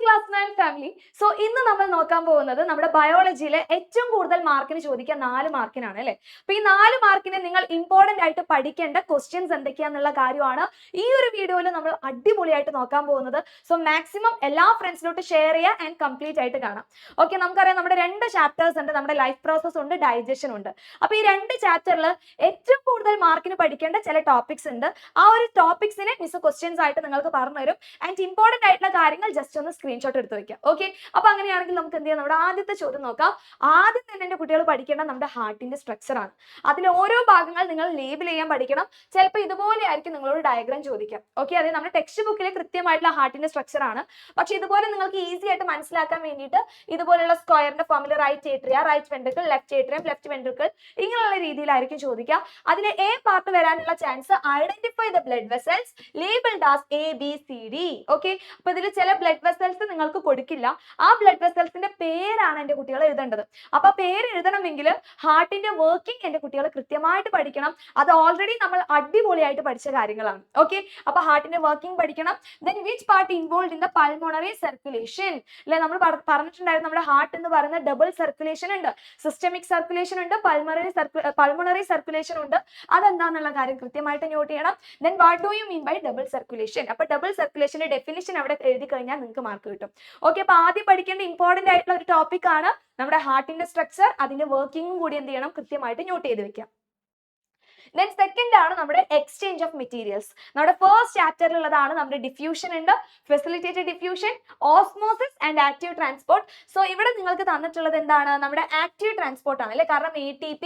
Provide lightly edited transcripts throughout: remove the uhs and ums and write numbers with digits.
Class 9 family. So ഇന്ന് നമ്മൾ നോക്കാൻ പോകുന്നത് നമ്മുടെ ബയോളജിയിലെ ഏറ്റവും കൂടുതൽ മാർക്കിന് ചോദിക്കുക 4 മാർക്കിനാണ് അല്ലേ. അപ്പൊ ഈ 4 മാർക്കിന് നിങ്ങൾ ഇമ്പോർട്ടന്റ് ആയിട്ട് പഠിക്കേണ്ട ക്വസ്റ്റ്യൻസ് എന്തൊക്കെയാന്നുള്ള കാര്യമാണ് ഈ ഒരു വീഡിയോയിൽ നമ്മൾ അടിപൊളിയായിട്ട് നോക്കാൻ പോകുന്നത്. സോ മാക്സിമം എല്ലാ ഫ്രണ്ട്സിലോട്ട് ഷെയർ ചെയ്യുക ആൻഡ് കംപ്ലീറ്റ് ആയിട്ട് കാണാം. ഓക്കെ, നമുക്കറിയാം നമ്മുടെ 2 ചാപ്റ്റേഴ്സ് ഉണ്ട്, നമ്മുടെ ലൈഫ് പ്രോസസ് ഉണ്ട്, ഡൈജഷൻ ഉണ്ട്. അപ്പൊ ഈ 2 ചാപ്റ്ററിൽ ഏറ്റവും കൂടുതൽ മാർക്കിന് പഠിക്കേണ്ട ചില ടോപ്പിക്സ് ഉണ്ട്. ആ ഒരു ടോപ്പിക്സിനെ മിസ് ക്വസ്റ്റ്യൻസ് ആയിട്ട് നിങ്ങൾക്ക് പറഞ്ഞുതരും. ആൻഡ് ഇമ്പോർട്ടന്റ് ആയിട്ടുള്ള കാര്യങ്ങൾ ജസ്റ്റ് ഒന്ന് സ്ക്രീൻഷോട്ട് എടുത്ത് വെക്കാം. ഓക്കെ, അപ്പൊ അങ്ങനെയാണെങ്കിൽ നമുക്ക് എന്ത് ചെയ്യാം, നമ്മുടെ ആദ്യത്തെ ചോദ്യം നോക്കാം. ആദ്യം തന്നെ എന്റെ കുട്ടികൾ പഠിക്കേണ്ട നമ്മുടെ ഹാർട്ടിന്റെ സ്ട്രക്ചർ ആണ്. അതിൽ ഓരോ ഭാഗങ്ങൾ നിങ്ങൾ ലേബിൾ ചെയ്യാൻ പഠിക്കണം. ചിലപ്പോൾ ഇതുപോലെ ആയിരിക്കും നിങ്ങളോട് ഡയഗ്രാം ചോദിക്കാം. ഓക്കെ, അതായത് നമ്മുടെ ടെക്സ്റ്റ് ബുക്കിലെ കൃത്യമായിട്ടുള്ള ഹാർട്ടിന്റെ സ്ട്രക്ചർ ആണ്. പക്ഷെ ഇതുപോലെ നിങ്ങൾക്ക് ഈസി ആയിട്ട് മനസ്സിലാക്കാൻ വേണ്ടിയിട്ട് ഇതുപോലുള്ള സ്ക്വയറിന്റെ ഫോമിൽ right atria, right ventricle, left atrium, left ventricle, ഇങ്ങനെയുള്ള രീതിയിലായിരിക്കും ചോദിക്കുക. അതിലെ എ പാർട്ട് വരാനുള്ള chance identify the blood vessels labelled as A B C D. Okay, അപ്പൊ ഇതിൽ ചില ബ്ലഡ് വെസൽസ് നിങ്ങൾക്ക് കൊടുക്കില്ല. ആ ബ്ലഡ് വെസൽസിന്റെ പേരാണ് എന്റെ കുട്ടികൾ എഴുതേണ്ടത്. അപ്പൊ പേര് എഴുതണമെങ്കിൽ ഹാർട്ടിന്റെ വർക്കിംഗ് എന്റെ കുട്ടികൾ കൃത്യമായിട്ട് പഠിക്കണം. അത് ഓൾറെഡി നമ്മൾ അടിപൊളിയായിട്ട് പഠിച്ച കാര്യങ്ങളാണ്. ഓക്കെ, അപ്പൊ ഹാർട്ടിന്റെ വർക്കിംഗ് പഠിക്കണം. Then which part involve in the pulmonary circulation അല്ലെ. നമ്മൾ പറഞ്ഞിട്ടുണ്ടായിരുന്നു നമ്മുടെ ഹാർട്ട് എന്ന് പറയുന്ന ഡബിൾ സർക്കുലേഷൻ ഉണ്ട്, സിസ്റ്റമിക് സർക്കുലേഷൻ ഉണ്ട്, പൾമോണറി സർക്കുലേഷൻ ഉണ്ട്. അതെന്താന്നുള്ള കാര്യം കൃത്യമായിട്ട് നോട്ട് ചെയ്യണം. Then what do you mean by double circulation? അപ്പൊ ഡബിൾ സർക്കുലേഷന്റെ ഡെഫിനിഷൻ അവിടെ എഴുതി കഴിഞ്ഞാൽ നിങ്ങൾക്ക് മാർക്ക് കിട്ടും. ഓക്കെ, അപ്പൊ ആദ്യം പഠിക്കേണ്ട ഇമ്പോർട്ടന്റ് ആയിട്ടുള്ള ഒരു ടോപ്പിക് ആണ് നമ്മുടെ ഹാർട്ടിന്റെ സ്ട്രക്ചർ. അതിന്റെ വർക്കിംഗും കൂടി എന്ത് ചെയ്യണം, കൃത്യമായിട്ട് നോട്ട് ചെയ്ത് വെക്കാം. ദെൻ സെക്കൻഡ് ആണ് നമ്മുടെ എക്സ്ചേഞ്ച് ഓഫ് മെറ്റീരിയൽസ്. നമ്മുടെ ഫസ്റ്റ് ചാപ്റ്ററിലുള്ളതാണ് നമ്മുടെ ഡിഫ്യൂഷൻ ഉണ്ട്, facilitated diffusion, osmosis and active transport. So ഇവിടെ നിങ്ങൾക്ക് തന്നിട്ടുള്ളത് എന്താണ്, നമ്മുടെ ആക്റ്റീവ് ട്രാൻസ്പോർട്ട് ആണ് അല്ലെ. കാരണം ATP,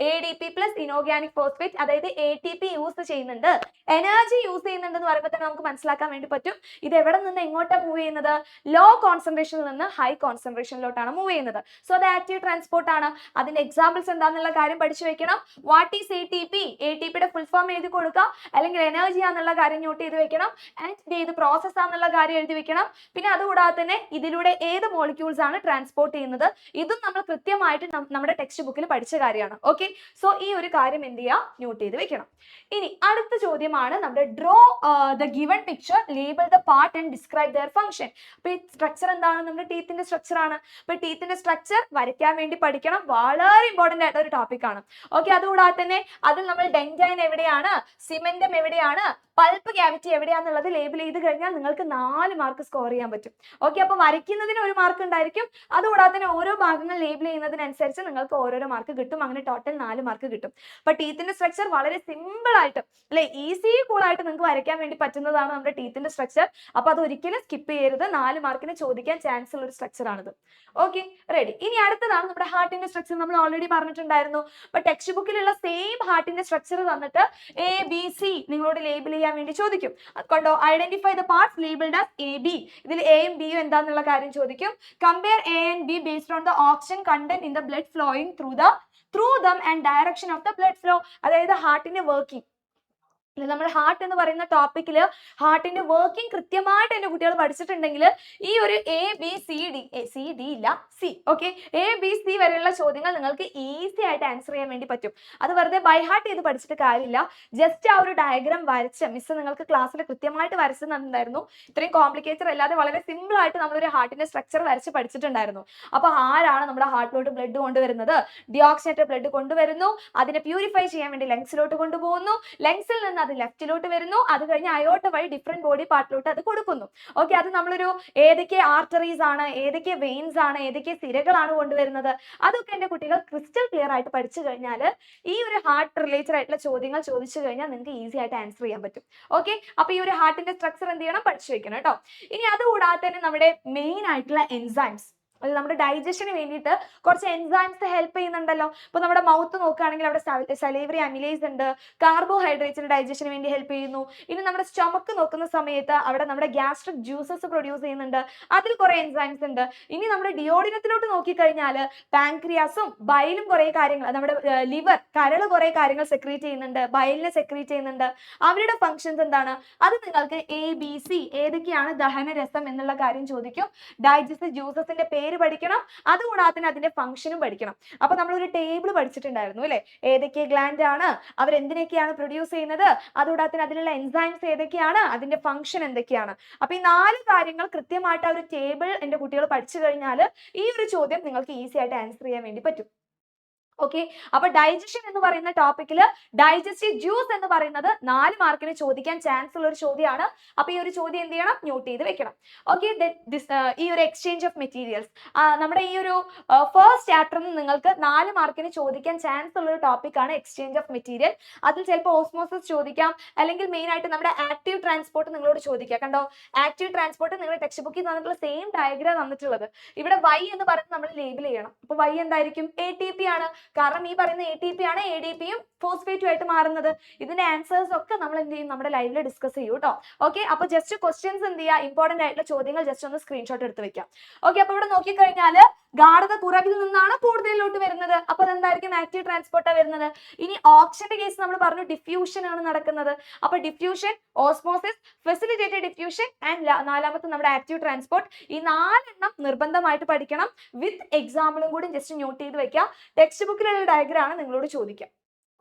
ADP plus inorganic phosphate, അതായത് ATP യൂസ് ചെയ്യുന്നുണ്ട്, എനർജി യൂസ് ചെയ്യുന്നുണ്ട് എന്ന് പറയുമ്പോൾ തന്നെ നമുക്ക് മനസ്സിലാക്കാൻ വേണ്ടി പറ്റും ഇത് എവിടെ നിന്ന് എങ്ങോട്ടാണ് മൂവ് ചെയ്യുന്നത്, ലോ കോൺസെൻട്രേഷനിൽ നിന്ന് ഹൈ കോൺസെൻട്രേഷനിലോട്ടാണ് മൂവ് ചെയ്യുന്നത്. സോ അത് ആക്റ്റീവ് ട്രാൻസ്പോർട്ട് ആണ്. അതിന്റെ എക്സാമ്പിൾസ് എന്താണെന്നുള്ള കാര്യം പഠിച്ചു വെക്കണം. What is ATP? ATPയുടെ ഫുൾ ഫോം എഴുതി കൊടുക്കുക, അല്ലെങ്കിൽ എനർജി ആണെന്നുള്ള കാര്യം നോട്ട് ചെയ്ത് വെക്കണം. ആൻഡ് ഇത് പ്രോസസ് ആണെന്നുള്ള കാര്യം എഴുതി വെക്കണം. പിന്നെ അതുകൂടാതെ തന്നെ ഇതിലൂടെ ഏത് മോളിക്യൂൾസ് ആണ് ട്രാൻസ്പോർട്ട് ചെയ്യുന്നത്, ഇതും നമ്മൾ കൃത്യമായിട്ട് നമ്മുടെ ടെക്സ്റ്റ് ബുക്കിൽ പഠിച്ച കാര്യമാണ്. ഓക്കെ, സോ ഈ ഒരു കാര്യം എന്ത് ചെയ്യുക, നോട്ട് ചെയ്ത് വെക്കണം. ഇനി അടുത്ത ചോദ്യമാണ് നമ്മുടെ draw the given picture, label the part and describe their function. അപ്പൊ ഈ സ്ട്രക്ചർ എന്താണ്, നമ്മുടെ ടീത്തിന്റെ സ്ട്രക്ചർ ആണ്. അപ്പൊ ടീത്തിന്റെ സ്ട്രക്ചർ വരയ്ക്കാൻ വേണ്ടി പഠിക്കണം, വളരെ ഇമ്പോർട്ടന്റ് ആയിട്ടുള്ള ഒരു ടോപ്പിക് ആണ്. ഓക്കെ, അതുകൂടാതെ തന്നെ അതിൽ നമ്മൾ ഡെൻഡൈൻ എവിടെയാണ്, സിമെന്റം എവിടെയാണ്, പൾപ്പ് ക്യാവിറ്റി എവിടെയാന്നുള്ളത് ലേബിൾ ചെയ്ത് കഴിഞ്ഞാൽ നിങ്ങൾക്ക് 4 മാർക്ക് സ്കോർ ചെയ്യാൻ പറ്റും. ഓക്കെ, അപ്പൊ വരയ്ക്കുന്നതിന് 1 മാർക്ക് ഉണ്ടായിരിക്കും. അതുകൂടാതെ തന്നെ ഓരോ ഭാഗങ്ങൾ ലേബിൾ ചെയ്യുന്നതിനനുസരിച്ച് നിങ്ങൾക്ക് ഓരോരോ മാർക്ക് കിട്ടും. അങ്ങനെ ടോട്ടൽ 4 മാർക്ക് കിട്ടും. അപ്പൊ ടീത്തിന്റെ സ്ട്രക്ചർ വളരെ സിമ്പിൾ ആയിട്ട് അല്ലെ, ഈസി കൂൾ ആയിട്ട് നിങ്ങൾക്ക് വരയ്ക്കാൻ വേണ്ടി പറ്റുന്നതാണ് നമ്മുടെ ടീത്തിന്റെ സ്ട്രക്ചർ. അപ്പൊ അത് ഒരിക്കലും സ്കിപ്പ് ചെയ്യരുത്, 4 മാർക്കിന് ചോദിക്കാൻ ചാൻസ് ഉള്ള ഒരു സ്ട്രക്ചർ ആണിത്. Okay, ready. ഇനി അടുത്തതാണ് നമ്മുടെ ഹാർട്ടിന്റെ സ്ട്രക്ചർ. നമ്മൾ ഓൾറെഡി പറഞ്ഞിട്ടുണ്ടായിരുന്നു. അപ്പൊ ടെക്സ്റ്റ് ബുക്കിലുള്ള സെയിം ഹാർട്ടിന്റെ സ്ട്രക്ചർ തന്നിട്ട് ABC നിങ്ങളോട് ലേബിൾ ചെയ്യാൻ വേണ്ടി ചോദിക്കും. കണ്ടോ, identify the parts labelled as AB. ഇതിൽ Aയും Bയും എന്താന്നുള്ള കാര്യം ചോദിക്കും. Compare A and B based on the oxygen content in the blood flowing through them and direction of the blood flow. അതായത് ഹാർട്ടിന്റെ വർക്കിംഗ്, നമ്മൾ ഹാർട്ട് എന്ന് പറയുന്ന ടോപ്പിക്കിൽ ഹാർട്ടിന്റെ വർക്കിംഗ് കൃത്യമായിട്ട് എന്റെ കുട്ടികൾ പഠിച്ചിട്ടുണ്ടെങ്കിൽ ഈ ഒരു C ഇല്ല C, ഓക്കെ, ABC വരെയുള്ള ചോദ്യങ്ങൾ നിങ്ങൾക്ക് ഈസി ആയിട്ട് ആൻസർ ചെയ്യാൻ വേണ്ടി പറ്റും. അത് വെറുതെ ബൈ ഹാർട്ട് ചെയ്ത് പഠിച്ചിട്ട് കാര്യമില്ല. ജസ്റ്റ് ആ ഒരു ഡയഗ്രാം വരച്ച് മിസ് നിങ്ങൾക്ക് ക്ലാസ്സിൽ കൃത്യമായിട്ട് വരച്ചു തന്നിട്ടുണ്ടായിരുന്നു. ഇത്രയും കോംപ്ലിക്കേറ്റഡ് അല്ലാതെ വളരെ സിമ്പിൾ ആയിട്ട് നമ്മളൊരു ഹാർട്ടിന്റെ സ്ട്രക്ചർ വരച്ച് പഠിച്ചിട്ടുണ്ടായിരുന്നു. അപ്പൊ ആരാണ് നമ്മുടെ ഹാർട്ടിലോട്ട് ബ്ലഡ് കൊണ്ടുവരുന്നത്, ഡിയോക്സിനേറ്റഡ് ബ്ലഡ് കൊണ്ടുവരുന്നു, അതിനെ പ്യൂരിഫൈ ചെയ്യാൻ വേണ്ടി ലങ്സിലോട്ട് കൊണ്ടുപോകുന്നു, ലങ്സിൽ നിന്ന് അത് ലെഫ്റ്റിലോട്ട് വരുന്നു, അത് കഴിഞ്ഞ് അയോട്ട വഴി ഡിഫറെന്റ് ബോഡി പാർട്ടിലോട്ട് അത് കൊടുക്കുന്നു. ഓക്കെ, അത് നമ്മളൊരു ഏതൊക്കെ ആർട്ടറീസ് ആണ്, ഏതൊക്കെ വെയിൻസ് ആണ്, ഏതൊക്കെ സിരകളാണ് കൊണ്ടുവരുന്നത്, അതൊക്കെ എന്റെ കുട്ടികൾ ക്രിസ്റ്റൽ ക്ലിയർ ആയിട്ട് പഠിച്ചു കഴിഞ്ഞാൽ ഈ ഒരു ഹാർട്ട് റിലേറ്റഡ് ആയിട്ടുള്ള ചോദ്യങ്ങൾ ചോദിച്ചു കഴിഞ്ഞാൽ നിങ്ങൾക്ക് ഈസി ആയിട്ട് ആൻസർ ചെയ്യാൻ പറ്റും. ഓക്കെ, അപ്പൊ ഈ ഒരു ഹാർട്ടിന്റെ സ്ട്രക്ചർ എന്ത് ചെയ്യണം, പഠിച്ചു വെക്കണം കേട്ടോ. ഇനി അതുകൂടാതെ തന്നെ നമ്മുടെ മെയിൻ ആയിട്ടുള്ള എൻസൈംസ്, നമ്മുടെ ഡൈജഷന് വേണ്ടിയിട്ട് കുറച്ച് എൻസൈംസ് ഹെൽപ്പ് ചെയ്യുന്നുണ്ടല്ലോ. ഇപ്പൊ നമ്മുടെ മൗത്ത് നോക്കുകയാണെങ്കിൽ അവിടെ സലൈവറി അമിലേസ് ഉണ്ട്, കാർബോഹൈഡ്രേറ്റ്സിന് ഡൈജഷന് വേണ്ടി ഹെൽപ്പ് ചെയ്യുന്നു. ഇനി നമ്മുടെ സ്റ്റൊമക്ക് നോക്കുന്ന സമയത്ത് അവിടെ നമ്മുടെ ഗ്യാസ്ട്രിക് ജ്യൂസസ് പ്രൊഡ്യൂസ് ചെയ്യുന്നുണ്ട്, അതിൽ കുറെ എൻസൈംസ് ഉണ്ട്. ഇനി നമ്മുടെ ഡിയോഡിനത്തിലോട്ട് നോക്കിക്കഴിഞ്ഞാൽ പാൻക്രിയാസും ബൈലും കുറെ കാര്യങ്ങൾ, നമ്മുടെ ലിവർ, കരള് കുറെ കാര്യങ്ങൾ സെക്രീറ്റ് ചെയ്യുന്നുണ്ട്, ബൈലിനെ സെക്രീറ്റ് ചെയ്യുന്നുണ്ട്. അവരുടെ ഫങ്ഷൻസ് എന്താണ്, അത് നിങ്ങൾക്ക് ABC ഏതൊക്കെയാണ് ദഹനരസം എന്നുള്ള കാര്യം ചോദിക്കും. ഡൈജസ്റ്റീവ് ജ്യൂസസിന്റെ പേര് പേര് പഠിക്കണം, അതുകൂടാതെ തന്നെ അതിന്റെ ഫംഗ്ഷനും പഠിക്കണം. അപ്പൊ നമ്മളൊരു ടേബിൾ പഠിച്ചിട്ടുണ്ടായിരുന്നു അല്ലെ, ഏതൊക്കെ ഗ്ലാൻഡ് ആണ്, അവരെന്തിനൊക്കെയാണ് പ്രൊഡ്യൂസ് ചെയ്യുന്നത്, അതുകൂടാതെ തന്നെ അതിലുള്ള എൻസൈംസ് ഏതൊക്കെയാണ്, അതിന്റെ ഫംഗ്ഷൻ എന്തൊക്കെയാണ്. അപ്പൊ ഈ 4 കാര്യങ്ങൾ കൃത്യമായിട്ട് ആ ഒരു ടേബിൾ എന്റെ കുട്ടികൾ പഠിച്ചു കഴിഞ്ഞാൽ ഈ ഒരു ചോദ്യം നിങ്ങൾക്ക് ഈസി ആയിട്ട് ആൻസർ ചെയ്യാൻ വേണ്ടി പറ്റും. ഓക്കെ, അപ്പൊ ഡൈജഷൻ എന്ന് പറയുന്ന ടോപ്പിക്കിൽ ഡൈജസ്റ്റീവ് ജ്യൂസ് എന്ന് പറയുന്നത് 4 മാർക്കിന് ചോദിക്കാൻ ചാൻസ് ഉള്ള ഒരു ചോദ്യമാണ്. അപ്പൊ ഈ ഒരു ചോദ്യം എന്ത് ചെയ്യണം, നോട്ട് ചെയ്ത് വെക്കണം. ഓക്കെ, ഈ ഒരു എക്സ്ചേഞ്ച് ഓഫ് മെറ്റീരിയൽസ് നമ്മുടെ ഈ ഒരു ഫസ്റ്റ് ചാപ്റ്ററിൽ നിന്ന് നിങ്ങൾക്ക് 4 മാർക്കിന് ചോദിക്കാൻ ചാൻസ് ഉള്ള ഒരു ടോപ്പിക് ആണ് എക്സ്ചേഞ്ച് ഓഫ് മെറ്റീരിയൽ. അതിൽ ചിലപ്പോൾ ഓസ്മോസിസ് ചോദിക്കാം, അല്ലെങ്കിൽ മെയിൻ ആയിട്ട് നമ്മുടെ ആക്റ്റീവ് ട്രാൻസ്പോർട്ട് നിങ്ങളോട് ചോദിക്കാം. കണ്ടോ, ആക്റ്റീവ് ട്രാൻസ്പോർട്ട് നിങ്ങളുടെ ടെക്സ്റ്റ് ബുക്കിൽ തന്നിട്ടുള്ള സെയിം ഡയഗ്രാം തന്നിട്ടുള്ളത്. ഇവിടെ Y എന്ന് പറയുന്നത് നമ്മൾ ലേബിൾ ചെയ്യണം. അപ്പൊ Y എന്തായിരിക്കും, ATP ആണ്. കാരണം ഈ പറയുന്ന ATP ആണ് ADPയും ഫോസ്ഫേറ്റും ആയിട്ട് മാറുന്നത്. ഇതിന്റെ ആൻസേഴ്സ് ഒക്കെ നമ്മൾ എന്ത് ചെയ്യും, നമ്മുടെ ലൈവിൽ ഡിസ്കസ് ചെയ്യും കേട്ടോ. ഓക്കെ, അപ്പൊ ജസ്റ്റ് ക്വസ്റ്റ്യൻസ് എന്ത് ചെയ്യുക, ഇമ്പോർട്ടന്റ് ആയിട്ടുള്ള ചോദ്യങ്ങൾ ജസ്റ്റ് ഒന്ന് സ്ക്രീൻഷോട്ട് എടുത്ത് വെക്കാം. ഓക്കെ, അപ്പൊ ഇവിടെ നോക്കിക്കഴിഞ്ഞാൽ ഗാഢത കുറവിൽ നിന്നാണ് കൂടുതലിലോട്ട് വരുന്നത്. അപ്പൊ അതെന്തായിരിക്കും, ആക്റ്റീവ് ട്രാൻസ്പോർട്ടാണ് വരുന്നത്. ഇനി ഓക്സിജന്റെ കേസ് നമ്മൾ പറഞ്ഞു ഡിഫ്യൂഷൻ ആണ് നടക്കുന്നത്. അപ്പൊ diffusion, osmosis, facilitated diffusion and നാലാമത്തെ നമ്മുടെ ആക്റ്റീവ് ട്രാൻസ്പോർട്ട്. ഈ 4 എണ്ണം നിർബന്ധമായിട്ട് പഠിക്കണം. വിത്ത് എക്സാമ്പിളും കൂടി ജസ്റ്റ് നോട്ട് ചെയ്ത് വെക്കാം. ടെക്സ്റ്റ് ബുക്കിലുള്ള ഡയഗ്രാം ആണ് നിങ്ങളോട് ചോദിക്കാം.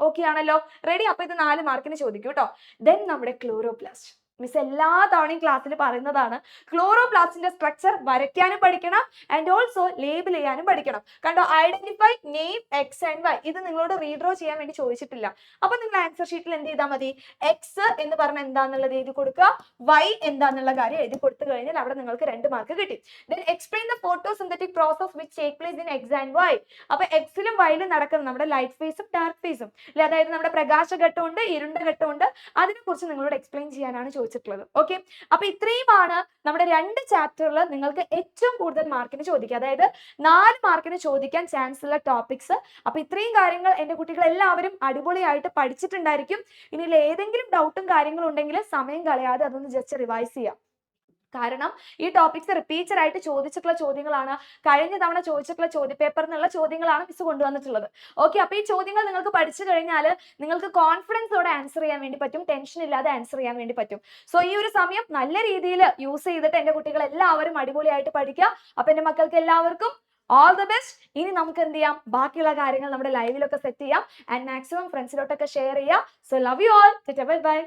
ഓക്കെ ആണല്ലോ, റെഡി. അപ്പൊ ഇത് 4 മാർക്കിന് ചോദിക്കും കേട്ടോ. ദെൻ നമ്മുടെ ക്ലോറോപ്ലാസ്റ്റ്. മിസ് എല്ലാ തവണയും ക്ലാസ്സിൽ പറയുന്നതാണ്, ക്ലോറോപ്ലാസ്റ്റിന്റെ സ്ട്രക്ചർ വരയ്ക്കാനും പഠിക്കണം ആൻഡ് ഓൾസോ ലേബിൾ ചെയ്യാനും പഠിക്കണം. കണ്ടോ, identify, name, X and Y. ഇത് നിങ്ങളോട് റീഡ്രോ ചെയ്യാൻ വേണ്ടി ചോദിച്ചിട്ടില്ല. അപ്പൊ നിങ്ങൾ ആൻസർ ഷീറ്റിൽ എന്ത് ചെയ്താൽ മതി, എക്സ് എന്ന് പറഞ്ഞാൽ എന്താന്നുള്ളത് എഴുതി കൊടുക്കുക, വൈ എന്താന്നുള്ള കാര്യം എഴുതി കൊടുത്തു കഴിഞ്ഞാൽ അവിടെ നിങ്ങൾക്ക് 2 മാർക്ക് കിട്ടി. Then explain the photosynthetic process which take place in X and Y. അപ്പൊ എക്സിലും വൈയിലും നടക്കുന്ന നമ്മുടെ ലൈറ്റ് ഫേസും ഡാർക്ക് ഫേസും, അതായത് നമ്മുടെ പ്രകാശഘട്ടമുണ്ട്, ഇരുണ്ട ഘട്ടമുണ്ട്, അതിനെ കുറിച്ച് നിങ്ങളോട് എക്സ്പ്ലെയിൻ ചെയ്യാനാണ് ചോദിച്ചിട്ടുള്ളത്. ഓക്കെ, അപ്പൊ ഇത്രയുമാണ് നമ്മുടെ 2 ചാപ്റ്ററിൽ നിങ്ങൾക്ക് ഏറ്റവും കൂടുതൽ മാർക്കിന് ചോദിക്കുക, അതായത് 4 മാർക്കിന് ചോദിക്കാൻ ചാൻസ് ഉള്ള ടോപ്പിക്സ്. അപ്പൊ ഇത്രയും കാര്യങ്ങൾ എന്റെ കുട്ടികൾ എല്ലാവരും അടിപൊളിയായിട്ട് പഠിച്ചിട്ടുണ്ടായിരിക്കും. ഇനി ഏതെങ്കിലും ഡൗട്ടും കാര്യങ്ങളും ഉണ്ടെങ്കിൽ സമയം കളയാതെ അതൊന്ന് ജസ്റ്റ് റിവൈസ് ചെയ്യാം. കാരണം ഈ ടോപ്പിക്സ് റിപ്പീറ്റഡ് ആയിട്ട് ചോദിച്ചിട്ടുള്ള ചോദ്യങ്ങളാണ്, കഴിഞ്ഞ തവണ ചോദിച്ചിട്ടുള്ള ചോദ്യപേപ്പറിൽ നിന്നുള്ള ചോദ്യങ്ങളാണ് മിസ് കൊണ്ടുവന്നിട്ടുള്ളത്. ഓക്കെ, അപ്പൊ ഈ ചോദ്യങ്ങൾ നിങ്ങൾക്ക് പഠിച്ചു കഴിഞ്ഞാൽ നിങ്ങൾക്ക് കോൺഫിഡൻസോടെ ആൻസർ ചെയ്യാൻ വേണ്ടി പറ്റും, ടെൻഷൻ ഇല്ലാതെ ആൻസർ ചെയ്യാൻ വേണ്ടി പറ്റും. സോ ഈ ഒരു സമയം നല്ല രീതിയിൽ യൂസ് ചെയ്തിട്ട് എന്റെ കുട്ടികൾ എല്ലാവരും അടിപൊളിയായിട്ട് പഠിക്കുക. അപ്പൊ എന്റെ മക്കൾക്ക് എല്ലാവർക്കും ഓൾ ദ ബെസ്റ്റ്. ഇനി നമുക്ക് എന്ത് ചെയ്യാം, ബാക്കിയുള്ള കാര്യങ്ങൾ നമ്മുടെ ലൈവിലൊക്കെ സെറ്റ് ചെയ്യാം ആൻഡ് മാക്സിമം ഫ്രണ്ട്സിലോട്ടൊക്കെ ഷെയർ ചെയ്യാം. So love you all, bye bye.